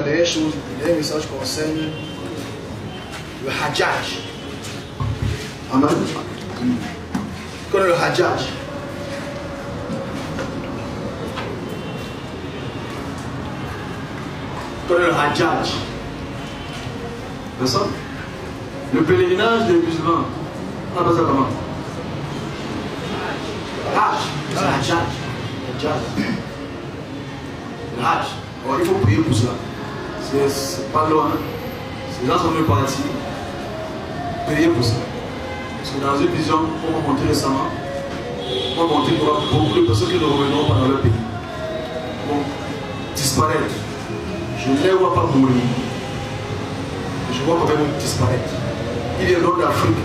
dernière chose, le dernier message concerne le Hajjaj. Amen. Qu'on est le Hajjaj. Qu'on est le Hajjaj. Personne. Le pèlerinage des musulmans. On appelle ça comment? Hajj. C'est le Hajjaj. Le Hajj. Alors, il faut prier pour cela. C'est pas loin. Les gens sont venus partir. Priez pour ça. Parce que dans une vision qu'on m'a montré récemment, on m'a montré qu'il y aura beaucoup de personnes qui ne reviendront pas dans leur pays. Donc, disparaître. Je ne les vois pas mourir. Je vois quand même disparaître. Ils viendront d'Afrique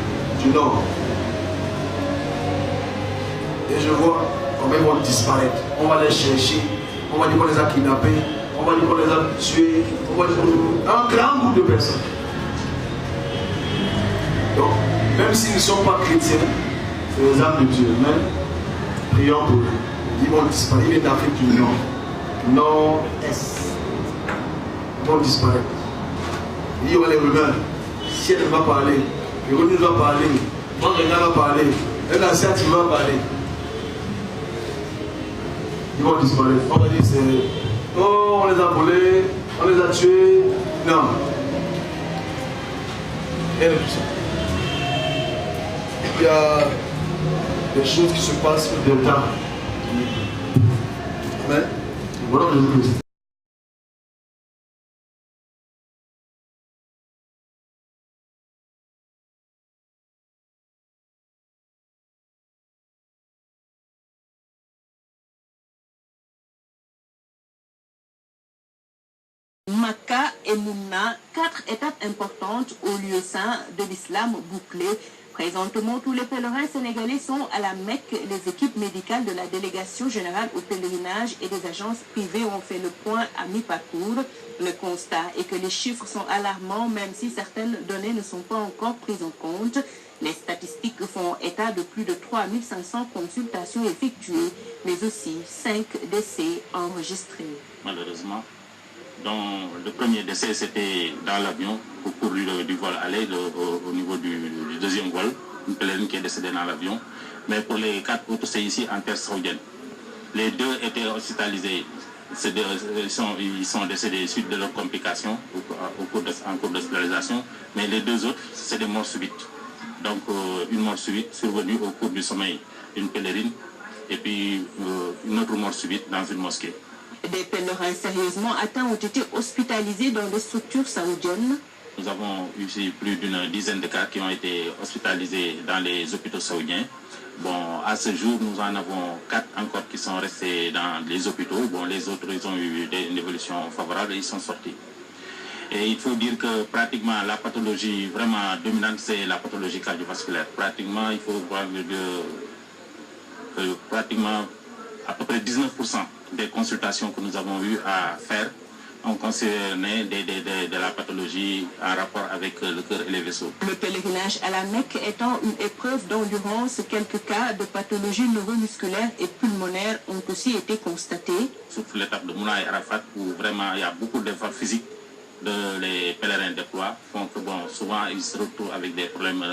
du Nord. Et je vois quand même vont disparaître. On va les chercher. On va dire qu'on les a kidnappés. On va dire qu'on les a tués. On va dire un grand groupe de personnes. Donc, même s'ils ne sont pas chrétiens, c'est les âmes de Dieu. Mais prions pour eux. Ils vont disparaître. Ils viennent d'Afrique du Nord. Nord-Est. Ils vont disparaître. Il y aura les rumeurs. Si elle va parler, Véronique va parler, Mandrena va parler, un ancien va parler. Ils vont disparaître. On va dire c'est. Oh, on les a volés, on les a tués. Non. Rien de tout ça. Il y a des choses qui se passent au delà. Amen. Voilà Jésus-Christ. Makka et Mouna, 4 étapes importantes au lieu saint de l'islam bouclé. Présentement, tous les pèlerins sénégalais sont à la Mecque. Les équipes médicales de la délégation générale au pèlerinage et des agences privées ont fait le point à mi-parcours. Le constat est que les chiffres sont alarmants, même si certaines données ne sont pas encore prises en compte. Les statistiques font état de plus de 3500 consultations effectuées, mais aussi 5 décès enregistrés. Malheureusement, donc, le premier décès, c'était dans l'avion, au cours du vol aller, au niveau du deuxième vol, une pèlerine qui est décédée dans l'avion. Mais pour les 4 autres, c'est ici en terre saoudienne. Les 2 étaient hospitalisés, ils sont décédés suite de leurs complications en cours d'hospitalisation. Mais les 2 autres, c'est des morts subites. Donc, une mort subite survenue au cours du sommeil d'une pèlerine, et puis une autre mort subite dans une mosquée. Des pèlerins sérieusement atteints ont été hospitalisés dans des structures saoudiennes. Nous avons eu plus d'une dizaine de cas qui ont été hospitalisés dans les hôpitaux saoudiens. Bon, à ce jour, nous en avons 4 encore qui sont restés dans les hôpitaux. Bon, les autres, ils ont eu une évolution favorable et ils sont sortis. Et il faut dire que pratiquement la pathologie vraiment dominante, c'est la pathologie cardiovasculaire. Pratiquement, il faut voir pratiquement à peu près 19% des consultations que nous avons eu à faire ont concerné de la pathologie en rapport avec le cœur et les vaisseaux. Le pèlerinage à la Mecque étant une épreuve d'endurance, quelques cas de pathologies neuromusculaires et pulmonaires ont aussi été constatés. Surtout l'étape de Mouna et Arafat, où vraiment il y a beaucoup d'efforts physiques les pèlerins déploient, font que bon, souvent ils se retrouvent avec des problèmes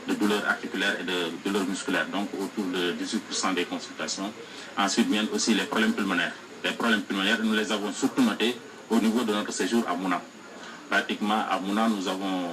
de douleurs articulaires et de douleurs musculaires, donc autour de 18% des consultations. Ensuite viennent aussi les problèmes pulmonaires. Les problèmes pulmonaires, nous les avons surtout notés au niveau de notre séjour à Mouna. Pratiquement à Mouna, nous avons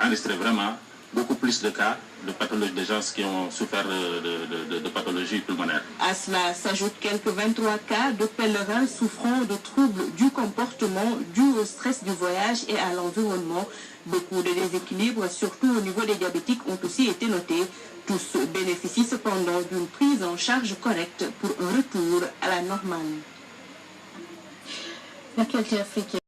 enregistré vraiment beaucoup plus de cas de pathologies, de gens qui ont souffert de pathologies pulmonaires. À cela s'ajoutent quelques 23 cas de pèlerins souffrant de troubles du comportement dus au stress du voyage et à l'environnement. Beaucoup de déséquilibres, surtout au niveau des diabétiques, ont aussi été notés. Tous bénéficient cependant d'une prise en charge correcte pour un retour à la normale. L'actualité africaine.